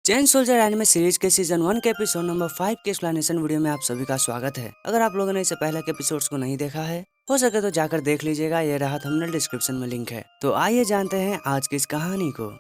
Chain soldier anime series के season 1 के episode number 5 के एक्सप्लेनेशन वीडियो में आप सभी का स्वागत है। अगर आप लोगों ने इससे पहले के एपिसोड्स को नहीं देखा है, हो सके तो जाकर देख लीजिएगा। ये रहा थंबनेल, डिस्क्रिप्शन में लिंक है। तो आइए जानते हैं आज की इस कहानी को।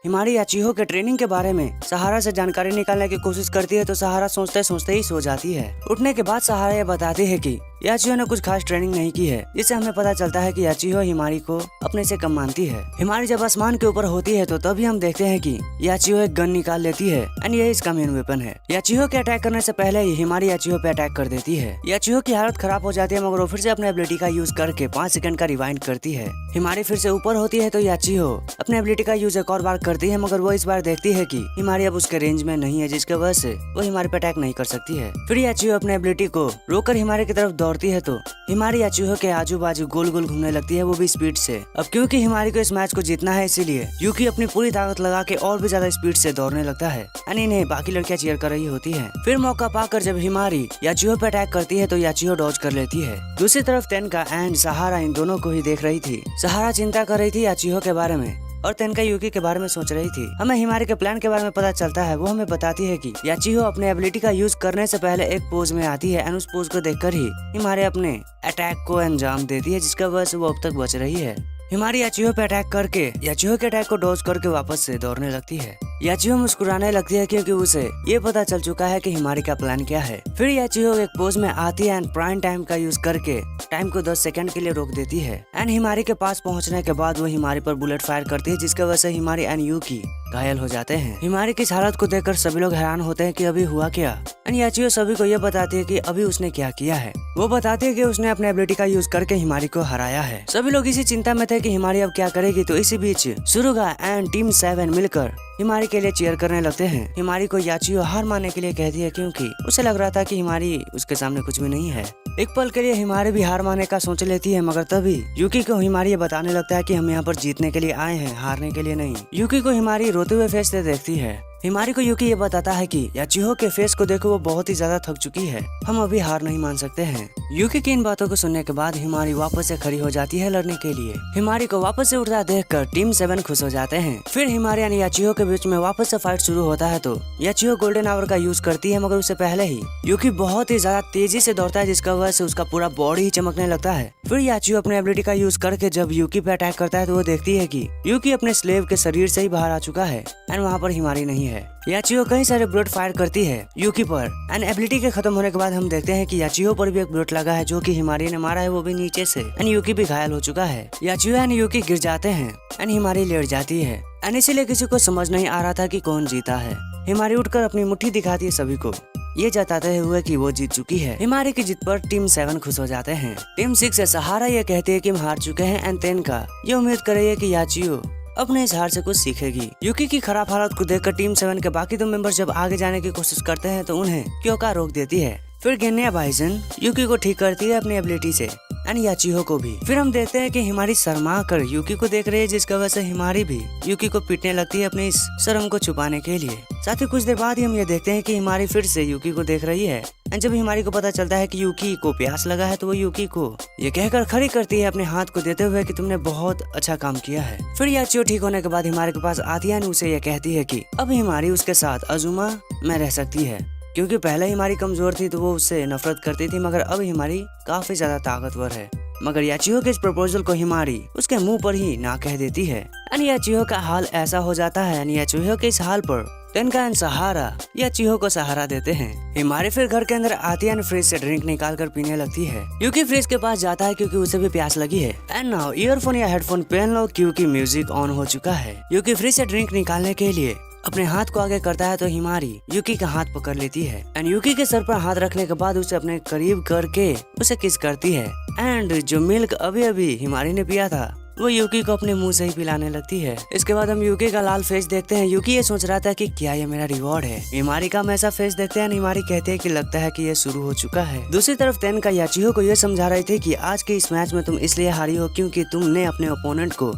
हिमारी याचिहो के ट्रेनिंग के बारे में सहारा से जानकारी निकालने की कोशिश करती है तो सहारा सोचते सोचते ही सो जाती है। उठने के बाद सहारा ये बताती है कि याचिहो ने कुछ खास ट्रेनिंग नहीं की है, जिससे हमें पता चलता है कि याचिहो हिमारी को अपने से कम मानती है। हिमारी जब आसमान के ऊपर होती है तो तभी हम देखते हैं कि याचिहो एक गन निकाल लेती है एंड ये इसका मेन वेपन है। याचिहो के अटैक करने से पहले ही हिमारी याचिहो पे अटैक कर देती है। याचिहो की हालत खराब हो जाती है, मगर वो फिर से अपने एबिलिटी का यूज करके 5 सेकंड का रिवाइंड करती है। हिमारी फिर से ऊपर होती है तो याचिहो अपने एबिलिटी का यूज एक और बार करती है, मगर वो इस बार देखती है कि हिमारी अब उसके रेंज में नहीं है, जिसके वजह से वो हिमारी पे अटैक नहीं कर सकती है। फिर याचिहो अपने एबिलिटी को रोककर हिमारी की तरफ दौड़ती है तो हिमारी याचिहो के आजू बाजू गोल गोल घूमने लगती है, वो भी स्पीड से। अब क्योंकि हिमारी को इस मैच को जीतना है, इसीलिए यूकी अपनी पूरी ताकत लगा के और भी ज्यादा स्पीड से दौड़ने लगता है। इन्हें बाकी लड़कियां चीयर कर रही होती हैं। फिर मौका पाकर जब हिमारी याचिहो पे अटैक करती है तो याचिहो डॉज कर लेती है। दूसरी तरफ तेनका एंड सहारा इन दोनों को ही देख रही थी। सहारा चिंता कर रही थी याचिहो के बारे में और तेनका यूकी के बारे में सोच रही थी। हमें हिमारी के प्लान के बारे में पता चलता है। वो हमें बताती है कि याचिहो अपने एबिलिटी का यूज करने से पहले एक पोज में आती है एंड उस पोज को देखकर ही हिमारी अपने अटैक को अंजाम देती है, जिसका वजह से वो अब तक बच रही है। हिमारी याचिहो पे अटैक करके याचिहो के अटैक को डॉज करके वापस से दौड़ने लगती है। याचिहो मुस्कुराने लगती है क्योंकि उसे ये पता चल चुका है कि हिमारी का प्लान क्या है। फिर याचिहो एक पोज में आती है एंड प्राइम टाइम का यूज करके टाइम को 10 सेकंड के लिए रोक देती है एंड हिमारी के पास पहुंचने के बाद वो हिमारी पर बुलेट फायर करती है, जिसकी वजह से हिमारी एंड यूकी घायल हो जाते हैं। हिमारी की इस हालत को देखकर सभी लोग हैरान होते हैं कि अभी हुआ क्या। एंड याचिहो सभी को ये बताती है कि अभी उसने क्या किया है। वो बताती है कि उसने अपने एबिलिटी का यूज करके हिमारी को हराया है। सभी लोग इसी चिंता में थे कि हिमारी अब क्या करेगी, तो इसी बीच सुरुगा एंड टीम 7 मिलकर हिमारी के लिए चीयर करने लगते हैं। हिमारी को याचिहो हार मानने के लिए कहती है क्योंकि उसे लग रहा था कि हिमारी उसके सामने कुछ भी नहीं है। एक पल के लिए हिमारी भी हार मानने का सोच लेती है, मगर तभी यूकी को हिमारी ये बताने लगता है कि हम यहाँ पर जीतने के लिए आए हैं, हारने के लिए नहीं। यूकी को हिमारी रोते हुए फेस से देखती है। हिमारी को यूकी ये बताता है कि याचिहो के फेस को देखो, वो बहुत ही ज्यादा थक चुकी है, हम अभी हार नहीं मान सकते हैं। यूकी की इन बातों को सुनने के बाद हिमारी वापस से खड़ी हो जाती है लड़ने के लिए। हिमारी को वापस से उठता देखकर टीम 7 खुश हो जाते हैं। फिर हिमारी और याचिहो के बीच में वापस से फाइट शुरू होता है तो याचिहो गोल्डन आवर का यूज करती है, मगर उससे पहले ही यूकी बहुत ही ज्यादा तेजी से दौड़ता है, जिसका वजह से उसका पूरा बॉडी ही चमकने लगता है। फिर याचिहो अपने एबिलिटी का यूज करके जब यूकी पे अटैक करता है तो वो देखती है कि यूकी अपने स्लेव के शरीर से ही बाहर आ चुका है एंड वहाँ पर हिमारी नहीं है। याचिहो कई सारे बुलेट फायर करती है यूकी पर एंड एबिलिटी के खत्म होने के बाद हम देखते हैं कि याचिहो पर भी एक बुलेट लगा है जो कि हिमारी ने मारा है, वो भी नीचे से एंड यूकी भी घायल हो चुका है। याचिहो एंड यूकी गिर जाते हैं एंड हिमारी लेट जाती है एंड इसीलिए किसी को समझ नहीं आ रहा था कि कौन जीता है। हिमारी उठकर अपनी मुट्ठी दिखाती है सभी को, ये जताते हुए कि वो जीत चुकी है। हिमारी की जीत पर टीम 7 खुश हो जाते हैं। टीम 6 से सहारा ये कहती है कि हम हार चुके हैं एंड तेनका ये उम्मीद कर रही है कि याचिहो अपने इस हार से कुछ सीखेगी। यूकी की खराब हालत को देखकर टीम 7 के बाकी 2 मेंबर्स जब आगे जाने की कोशिश करते हैं तो उन्हें क्योका रोक देती है। फिर गेन्या बाइजन यूकी को ठीक करती है अपनी एबिलिटी से एंड याचिहो को भी। फिर हम देखते हैं कि हिमारी शर्मा कर यूकी को देख रही है, जिसकी वजह से हिमारी भी यूकी को पीटने लगती है अपने इस शर्म को छुपाने के लिए। साथ ही कुछ देर बाद ही हम ये देखते हैं कि हिमारी फिर से यूकी को देख रही है एंड जब हिमारी को पता चलता है कि यूकी को प्यास लगा है तो वो यूकी को ये कहकर खड़ी करती है अपने हाथ को देते हुए कि तुमने बहुत अच्छा काम किया है। फिर याचिहो ठीक होने के बाद हिमारी के पास आती है, उसे ये कहती है कि अब हिमारी उसके साथ अजुमा में रह सकती है, क्योंकि पहले हिमारी कमजोर थी तो वो उससे नफरत करती थी, मगर अब हिमारी काफी ज्यादा ताकतवर है। मगर याचिहो के इस प्रपोजल को हिमारी उसके मुंह पर ही ना कह देती है एंड याचिहो का हाल ऐसा हो जाता है एंड याचिहो के इस हाल पर तेनका एंड सहारा याचिहो को सहारा देते हैं। हिमारी फिर घर के अंदर आती है एंड फ्रिज से ड्रिंक निकाल कर पीने लगती है। यूकी फ्रिज के पास जाता है क्योंकि उसे भी प्यास लगी है एंड नाउ ईयरफोन या हेडफोन पहन लो क्योंकि म्यूजिक ऑन हो चुका है। यूकी फ्रिज से ड्रिंक निकालने के लिए अपने हाथ को आगे करता है तो हिमारी यूकी का हाथ पकड़ लेती है एंड यूकी के सर पर हाथ रखने के बाद उसे अपने करीब करके उसे किस करती है एंड जो मिल्क अभी अभी हिमारी ने पिया था वो यूकी को अपने मुंह से ही पिलाने लगती है। इसके बाद हम यूकी का लाल फेस देखते हैं। यूकी ये सोच रहा था कि क्या ये मेरा रिवॉर्ड है। हिमारी का हम ऐसा फेस देखते हैं, हिमारी कहते हैं कि लगता है कि ये शुरू हो चुका है। दूसरी तरफ तेनका याचिहो को ये समझा रहे थे कि आज के इस मैच में तुम इसलिए हारी हो क्योंकि तुमने अपने ओपोनेंट को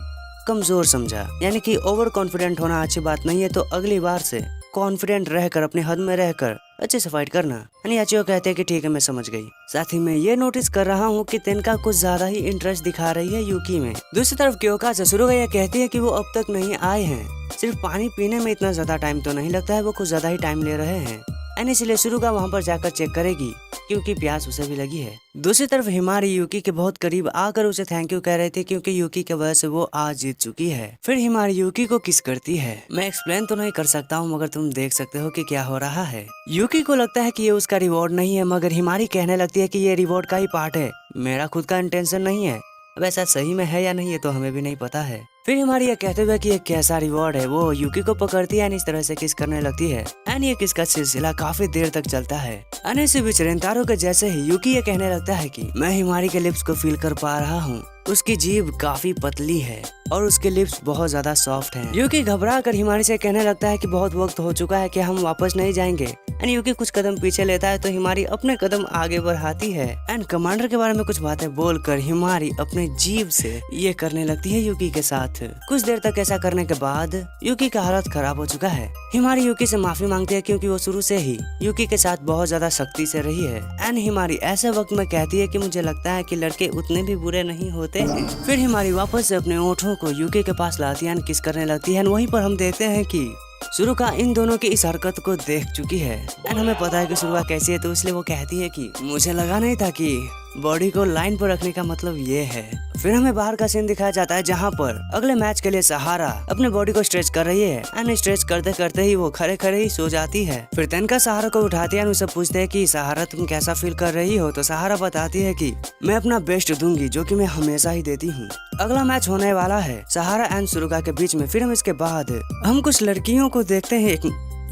कमजोर समझा, यानी कि ओवर कॉन्फिडेंट होना अच्छी बात नहीं है, तो अगली बार से कॉन्फिडेंट रहकर अपने हद में रहकर अच्छे से फाइट करना। याचियो कहते हैं कि ठीक है मैं समझ गई। साथ ही मैं ये नोटिस कर रहा हूँ कि तेनका कुछ ज्यादा ही इंटरेस्ट दिखा रही है यूकी में। दूसरी तरफ क्योका ससुरुगा यह कहती है कि वो अब तक नहीं आए हैं, सिर्फ पानी पीने में इतना ज्यादा टाइम तो नहीं लगता है, वो कुछ ज्यादा ही टाइम ले रहे हैं। इसलिए सुरुगा वहाँ पर जाकर चेक करेगी क्योंकि प्यास उसे भी लगी है। दूसरी तरफ हिमारी यूकी के बहुत करीब आकर उसे थैंक यू कह रहे थे क्योंकि यूकी के वजह से वो आज जीत चुकी है। फिर हिमारी यूकी को किस करती है। मैं एक्सप्लेन तो नहीं कर सकता हूँ मगर तुम देख सकते हो कि क्या हो रहा है। यूकी को लगता है कि ये उसका रिवॉर्ड नहीं है मगर हिमारी कहने लगती है कि ये रिवॉर्ड का ही पार्ट है, मेरा खुद का इंटेंशन नहीं है। अब ऐसा सही में है या नहीं ये तो हमें भी नहीं पता है। फिर हमारी ये कहते हुए कि ये कैसा रिवॉर्ड है, वो यूकी को पकड़ती है इस तरह से किस करने लगती है। ये किस का सिलसिला काफी देर तक चलता है। इसी बीच रेंतारो के जैसे ही यूकी ये कहने लगता है कि मैं हिमारी के लिप्स को फील कर पा रहा हूँ, उसकी जीभ काफी पतली है और उसके लिप्स बहुत ज्यादा सॉफ्ट हैं। यूकी घबरा कर हिमारी से कहने लगता है कि बहुत वक्त हो चुका है कि हम वापस नहीं जाएंगे। यूकी कुछ कदम पीछे लेता है तो हिमारी अपने कदम आगे बढ़ाती है एंड कमांडर के बारे में कुछ बातें बोलकर हिमारी अपने जीभ से ये करने लगती है यूकी के साथ। कुछ देर तक ऐसा करने के बाद यूकी का हालत खराब हो चुका है। हिमारी यूकी से माफी मांगती है क्योंकि वो शुरू से ही यूकी के साथ बहुत ज्यादा सख्ती से रही है। हिमारी ऐसे वक्त में कहती है कि मुझे लगता है कि लड़के उतने भी बुरे नहीं होते हैं। फिर हिमारी वापस से अपने ओठों को यूकी के पास लाती है, किस करने लगती है। वहीं पर हम देखते हैं कि सुरुका इन दोनों की इस हरकत को देख चुकी है एंड हमें पता है कि सुरुका कैसी है, तो इसलिए वो कहती है कि मुझे लगा नहीं था कि बॉडी को लाइन पर रखने का मतलब ये है। फिर हमें बाहर का सीन दिखाया जाता है जहाँ पर अगले मैच के लिए सहारा अपने बॉडी को स्ट्रेच कर रही है एंड स्ट्रेच करते करते ही वो खड़े खड़े ही सो जाती है। फिर तेनका सहारा को उठाती है, उसे पूछते हैं कि सहारा तुम कैसा फील कर रही हो, तो सहारा बताती है कि मैं अपना बेस्ट दूंगी जो कि मैं हमेशा ही देती हूँ। अगला मैच होने वाला है सहारा एंड सुरुगा के बीच में। फिर हम इसके बाद हम कुछ लड़कियों को देखते हैं,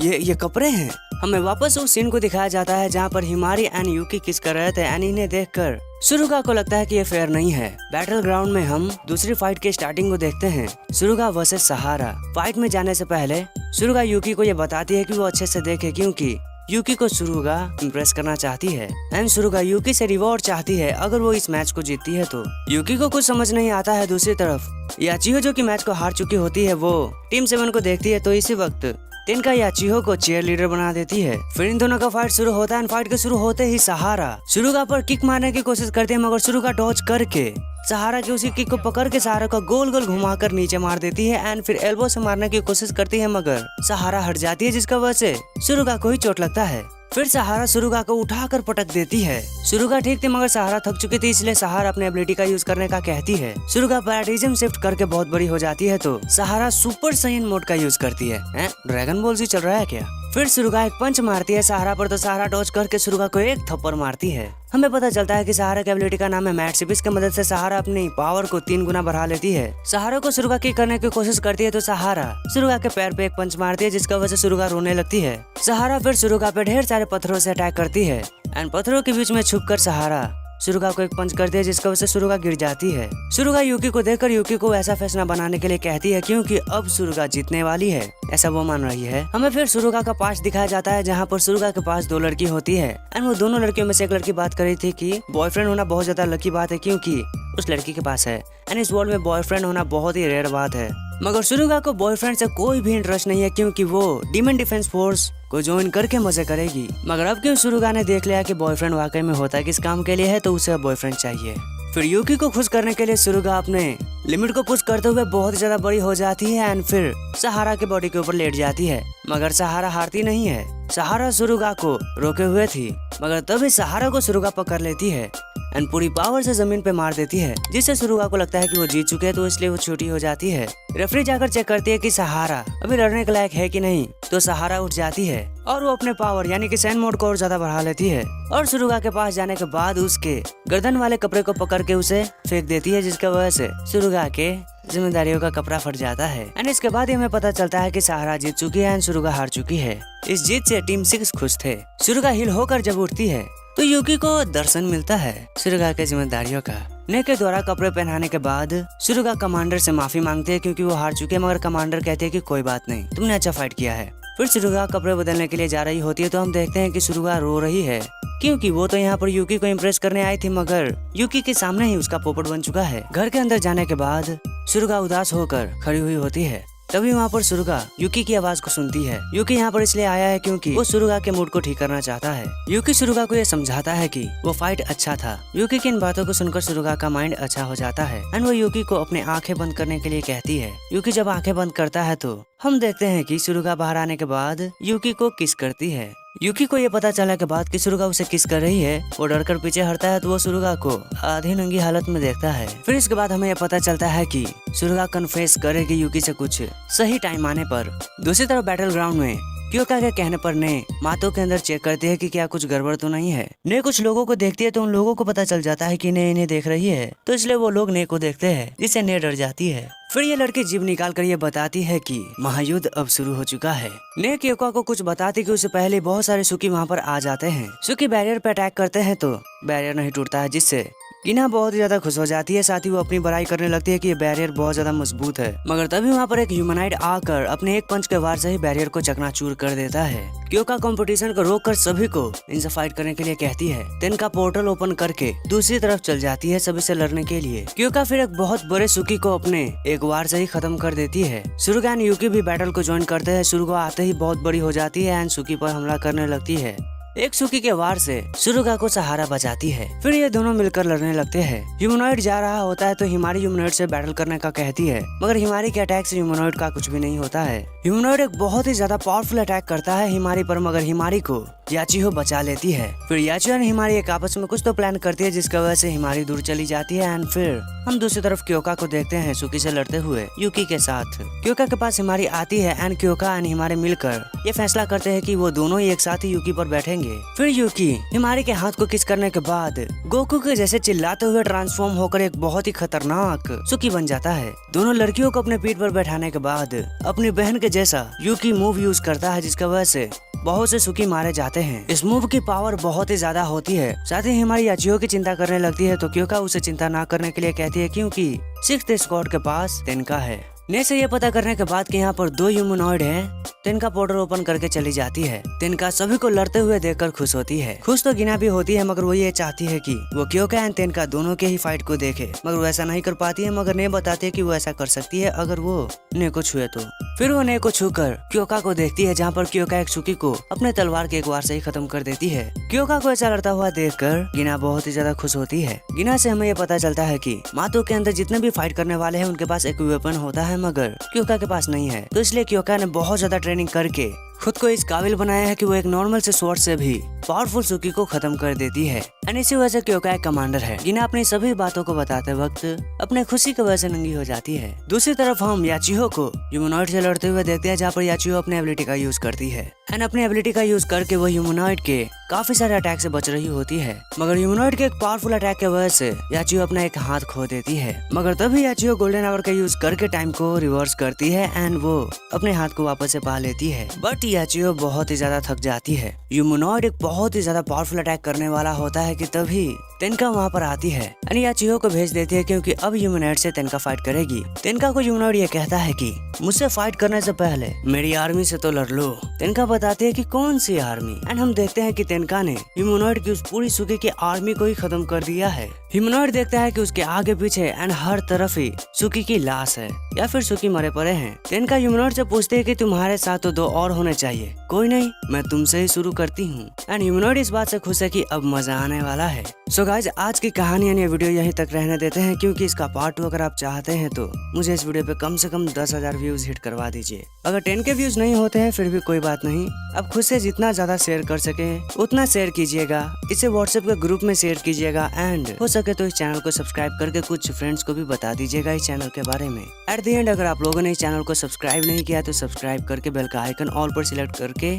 ये कपड़े हैं। हमें वापस उस सीन को दिखाया जाता है जहाँ पर हिमारी एंड यूकी किस कर रहे थे एंड इन्हें देखकर सुरुगा को लगता है कि ये फेयर नहीं है। बैटल ग्राउंड में हम दूसरी फाइट की स्टार्टिंग को देखते हैं, सुरुगा वर्सेस सहारा। फाइट में जाने से पहले सुरुगा यूकी को ये बताती है कि वो अच्छे से देखे क्योंकि यूकी को सुरुगा इम्प्रेस करना चाहती है एंड सुरुगा यूकी से रिवॉर्ड चाहती है अगर वो इस मैच को जीतती है तो। यूकी को कुछ समझ नहीं आता है। दूसरी तरफ याचियो जो कि मैच को हार चुकी होती है वो टीम 7 को देखती है, तो इसी वक्त तेनका याचियो को चीयर लीडर बना देती है। फिर इन दोनों का फाइट शुरू होता है। फाइट के शुरू होते ही सहारा सुरुगा पर किक मारने की कोशिश करती है मगर सुरुगा डॉज करके सहारा की उसी किक को पकड़ के सहारा को गोल गोल घुमाकर नीचे मार देती है एंड फिर एल्बो से मारने की कोशिश करती है मगर सहारा हट जाती है जिसका वजह से सुरुगा को ही चोट लगता है। फिर सहारा सुरुगा को उठाकर पटक देती है। सुरुगा ठीक थी मगर सहारा थक चुकी थी, इसलिए सहारा अपने एबिलिटी का यूज करने का कहती है। सुरुगा पैराडिज्म शिफ्ट करके बहुत बड़ी हो जाती है तो सहारा सुपर साइयन मोड का यूज करती है। ड्रैगन बॉल जी चल रहा है क्या? फिर सुरुगा एक पंच मारती है सहारा पर, तो सहारा डॉज करके सुरुगा को एक थप्पड़ मारती है। हमें पता चलता है कि सहारा की एबिलिटी का नाम है मैट सिप। इसकी मदद से सहारा अपनी पावर को 3 गुना बढ़ा लेती है। सहारा को सुरुगा किक करने की कोशिश करती है तो सहारा सुरुगा के पैर पे एक पंच मारती है जिसका वजह से सुरुगा रोने लगती है। सहारा फिर सुरुगा पे ढेर सारे पत्थरों से अटैक करती है एंड पत्थरों के बीच में छुपकर सहारा सुरुगा को एक पंच करती है जिसका वजह से सुरुगा गिर जाती है। सुरुगा यूकी को देखकर यूकी को ऐसा फैसला बनाने के लिए कहती है क्योंकि अब सुरुगा जीतने वाली है, ऐसा वो मान रही है। हमें फिर सुरुगा का पास्ट दिखाया जाता है जहाँ पर सुरुगा के पास 2 लड़की होती है एंड वो दोनों लड़कियों में से एक लड़की बात कर रही थी कि बॉयफ्रेंड होना बहुत ज्यादा लकी बात है क्योंकि उस लड़की के पास है एंड इस वर्ल्ड में बॉयफ्रेंड होना बहुत ही रेयर बात है। मगर सुरुगा को बॉयफ्रेंड से कोई भी इंटरेस्ट नहीं है क्योंकि वो डीमन डिफेंस फोर्स को ज्वाइन करके मजे करेगी। मगर अब क्यों सुरुगा ने देख लिया कि बॉयफ्रेंड वाकई में होता किस काम के लिए है तो उसे बॉयफ्रेंड चाहिए। फिर यूकी को खुश करने के लिए सुरुगा अपने लिमिट को पुश करते हुए बहुत ज्यादा बड़ी हो जाती है एंड फिर सहारा के बॉडी के ऊपर लेट जाती है। मगर सहारा हारती नहीं है। सहारा सुरुगा को रोके हुए थी मगर तभी सहारा को सुरुगा पकड़ लेती है एंड पूरी पावर से जमीन पे मार देती है जिससे सुरुगा को लगता है कि वो जीत चुके हैं, तो इसलिए वो छोटी हो जाती है। रेफरी जाकर चेक करती है कि सहारा अभी लड़ने के लायक है कि नहीं, तो सहारा उठ जाती है और वो अपने पावर यानी कि सैन मोड को और ज्यादा बढ़ा लेती है और सुरुगा के पास जाने के बाद उसके गर्दन वाले कपड़े को पकड़ के उसे फेंक देती है जिसकी वजह से सुरुगा के जिम्मेदारियों का कपड़ा फट जाता है एंड इसके बाद हमें पता चलता है कि सहारा जीत चुकी है एंड सुरुगा हार चुकी है। इस जीत से टीम 6 खुश थे। सुरुगा हिल होकर जब उठती है तो यूकी को दर्शन मिलता है सुरुगा के जिम्मेदारियों का। ने के द्वारा कपड़े पहनाने के बाद सुरुगा कमांडर से माफी मांगते हैं क्योंकि वो हार चुके हैं मगर कमांडर कहते हैं कि कोई बात नहीं, तुमने अच्छा फाइट किया है। फिर सुरुगा कपड़े बदलने के लिए जा रही होती है तो हम देखते हैं कि सुरुगा रो रही है क्योंकि वो तो यहाँ पर यूकी को इम्प्रेस करने आई थी मगर यूकी के सामने ही उसका पोपट बन चुका है। घर के अंदर जाने के बाद सुरुगा उदास होकर खड़ी हुई होती है तभी वहाँ पर सुरुगा यूकी की आवाज को सुनती है। यूकी यहाँ पर इसलिए आया है क्योंकि वो सुरुगा के मूड को ठीक करना चाहता है। यूकी सुरुगा को ये समझाता है कि वो फाइट अच्छा था। यूकी की इन बातों को सुनकर सुरुगा का माइंड अच्छा हो जाता है एंड वो यूकी को अपने आंखें बंद करने के लिए कहती है। यूकी जब आंखें बंद करता है तो हम देखते हैं कि सुरुगा बाहर आने के बाद यूकी को किस करती है। यूकी को ये पता चला के बाद कि सुरुगा उसे किस कर रही है, वो डर कर पीछे हटता है तो वो सुरुगा को आधी नंगी हालत में देखता है। फिर इसके बाद हमें ये पता चलता है कि सुरुगा कन्फेस करेगी यूकी से कुछ सही टाइम आने पर। दूसरी तरफ बैटल ग्राउंड में क्योका के कहने पर ने मातो के अंदर चेक करती है कि क्या कुछ गड़बड़ तो नहीं है। ने कुछ लोगों को देखती है तो उन लोगों को पता चल जाता है कि ने इन्हें देख रही है, तो इसलिए वो लोग ने को देखते हैं, जिससे ने डर जाती है। फिर ये लड़की जीभ निकाल कर ये बताती है कि महायुद्ध अब शुरू हो चुका है। ने क्योका को कुछ बताती कि उससे पहले बहुत सारे सुकी वहाँ पर आ जाते हैं। सुकी बैरियर पे अटैक करते हैं तो बैरियर नहीं टूटता है, जिससे गिना बहुत ही ज्यादा खुश हो जाती है। साथ ही वो अपनी बड़ाई करने लगती है कि ये बैरियर बहुत ज्यादा मजबूत है। मगर तभी वहाँ पर एक ह्यूमनाइड आकर अपने एक पंच के वार से ही बैरियर को चकनाचूर कर देता है। क्योका कंपटीशन को रोककर सभी को इनसे फाइट करने के लिए कहती है। तिनका पोर्टल ओपन करके दूसरी तरफ चल जाती है सभी से लड़ने के लिए। क्योका फिर एक बहुत बड़े सुकी को अपने एक वार से ही खत्म कर देती है। सुरुगा एंड यूकी भी बैटल को ज्वाइन करते हैं। सुरुगा आते ही बहुत बड़ी हो जाती है एंड सुकी पर हमला करने लगती है। एक सुकी के वार से सुरुगा को सहारा बचाती है। फिर ये दोनों मिलकर लड़ने लगते हैं। ह्यूमनॉइड जा रहा होता है तो हिमारी ह्यूमनॉइड से बैटल करने का कहती है, मगर हिमारी के अटैक से ह्यूमनॉइड का कुछ भी नहीं होता है। ह्यूमनॉइड एक बहुत ही ज्यादा पावरफुल अटैक करता है हिमारी पर, मगर हिमारी को याचिहो बचा लेती है। फिर याचिहो और हिमारी एक आपस में कुछ तो प्लान करती है, जिसकी वजह से हिमारी दूर चली जाती है। एंड फिर हम दूसरी तरफ क्योका को देखते हैं सुकी से लड़ते हुए यूकी के साथ। क्योका के पास हिमारी आती है एंड क्योका एंड हिमारी मिलकर ये फैसला करते हैं कि वो दोनों ही एक साथ ही यूकी पर बैठेंगे। फिर यूकी हिमारी के हाथ को किस करने के बाद गोकू के जैसे चिल्लाते हुए ट्रांसफॉर्म होकर एक बहुत ही खतरनाक सुकी बन जाता है। दोनों लड़कियों को अपने पीठ पर बैठाने के बाद अपनी बहन के जैसा यूकी मूव यूज करता है, जिसकी वजह से बहुत से सुकी मारे जाते हैं। इस मूव की पावर बहुत ही ज्यादा होती है। साथ ही हमारी याचियो की चिंता करने लगती है तो क्योका उसे चिंता ना करने के लिए कहती है, क्योंकि 6th स्क्वाड के पास तिनका है। ने से ये पता करने के बाद कि यहाँ पर 2 ह्यूमनॉइड हैं, तिनका पोर्टल ओपन करके चली जाती है। तिनका सभी को लड़ते हुए देखकर खुश होती है। खुश तो गिना भी होती है, मगर वो ये चाहती है कि वो क्योका एंड तिनका दोनों के ही फाइट को देखे, मगर वो ऐसा नहीं कर पाती है। मगर ने बताती है कि वो ऐसा कर सकती है अगर वो ने को छुए तो। फिर वो ने को छूकर क्योका को देखती है, जहाँ पर क्योका एक सुकी को अपने तलवार के एक वार से ही खत्म कर देती है। क्योका को ऐसा लड़ता हुआ देखकर गिना बहुत ही ज्यादा खुश होती है। गिना से हमें ये पता चलता है कि मातो के अंदर जितने भी फाइट करने वाले हैं उनके पास एक वेपन होता है, मगर क्योका के पास नहीं है। तो इसलिए क्योका ने बहुत ज्यादा ट्रेनिंग करके खुद को इस काबिल बनाया है कि वो एक नॉर्मल से स्वॉर्ड से भी पावरफुल सुकी को खत्म कर देती है। एंड इसी वजह से क्योका एक कमांडर है। गिना अपनी सभी बातों को बताते वक्त अपने खुशी की वजह से नंगी हो जाती है। दूसरी तरफ हम याचिहो को ह्यूमनॉइड से लड़ते हुए देखते हैं, जहाँ पर याचिहो अपने एबिलिटी का यूज करती है एंड अपनी एबिलिटी का यूज करके वो ह्यूमनॉइड के काफी सारे अटैक से बच रही होती है। मगर ह्यूमनॉइड के एक पावरफुल अटैक की वजह से याचिहो अपना एक हाथ खो देती है। मगर तभी याचिहो गोल्डन आवर का यूज करके टाइम को रिवर्स करती है एंड वो अपने हाथ को वापस से पा लेती है। बट याचिहो बहुत ही ज्यादा थक जाती है। ह्यूमनॉइड एक बहुत ही ज्यादा पावरफुल अटैक करने वाला होता है कि तभी तिनका वहाँ पर आती है एंड याचिहो को भेज देती है, क्योंकि अब ह्यूमनॉइड से तिनका फाइट करेगी। तिनका को ह्यूमनॉइड ये कहता है कि मुझसे फाइट करने से पहले मेरी आर्मी से तो लड़ लो। तिनका बताते है कि कौन सी आर्मी, एंड हम देखते हैं कि तिनका ने ह्यूमनॉइड की उस पूरी सुकी की आर्मी को ही खत्म कर दिया है। ह्यूमनॉइड देखता है कि उसके आगे पीछे एंड हर तरफ ही सुकी की लाश है या फिर सुकी मरे पड़े हैं। तिनका ह्यूमनॉइड से पूछते है कि तुम्हारे साथ तो 2 और होने चाहिए। कोई नहीं, मैं तुमसे ही शुरू करती हूँ। एंड ह्यूमनॉइड इस बात से खुश है कि अब मजा आने वाला है। सो गाइज, आज की कहानी यानी वीडियो यहीं तक रहने देते हैं, क्योंकि इसका पार्ट 2 अगर आप चाहते हैं तो मुझे इस वीडियो पे कम से कम 10,000 व्यूज हिट करवा दीजिए। अगर 10 के व्यूज नहीं होते हैं फिर भी कोई बात नहीं, अब खुद से जितना ज्यादा शेयर कर सके उतना शेयर कीजिएगा। इसे व्हाट्सएप के ग्रुप में शेयर कीजिएगा एंड हो सके तो इस चैनल को सब्सक्राइब करके कुछ फ्रेंड्स को भी बता दीजिएगा इस चैनल के बारे में। एट द एंड, अगर आप लोगों ने इस चैनल को सब्सक्राइब नहीं किया तो सब्सक्राइब करके बेल का आइकन ऑल पर सिलेक्ट करके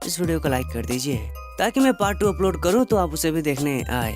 इस वीडियो को लाइक कर दीजिए, ताकि मैं पार्ट 2 अपलोड करूँ तो आप उसे भी देखने आए।